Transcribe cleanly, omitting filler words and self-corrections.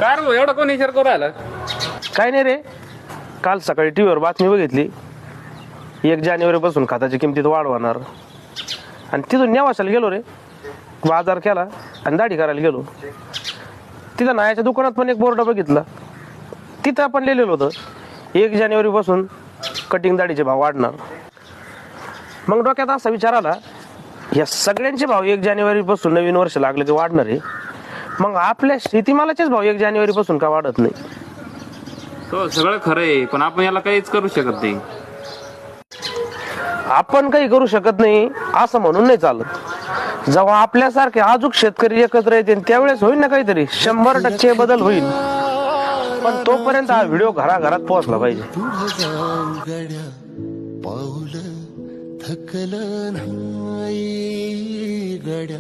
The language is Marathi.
काय रे भाऊ, एवढा कोण विचार करू राहिला? काय नाही रे, काल सकाळी टीव्हीवर बातमी बघितली 1 जानेवारीपासून खताची किमतीत वाढ होणार. आणि तिथून नेवाशाला गेलो रे, बाजार केला आणि दाढी करायला गेलो. तिथं नायाच्या दुकानात पण एक बोर्ड बघितला, तिथं आपण लिहिलेलं होतं 1 जानेवारीपासून कटिंग दाढीचे भाव वाढणार. मग डोक्यात असा विचार आला, या सगळ्यांचे भाव 1 जानेवारीपासून नवीन वर्ष लागले ते वाढणार आहे, मग आपल्या शेतीमालाचेच भाव 1 जानेवारीपासून का वाढत नाही? तो सगळं खरं आहे, पण आपण याला काहीच करू शकत नाही. आपण काही करू शकत नाही असं म्हणून नाही चालत. जेव्हा आपल्यासारखे अजूक शेतकरी एकत्र येतील त्यावेळेस होईल ना काहीतरी, 100% बदल होईल. पण तोपर्यंत हा व्हिडिओ घराघरात पोहोचला पाहिजे. पाऊल थकलं नाही गड्या.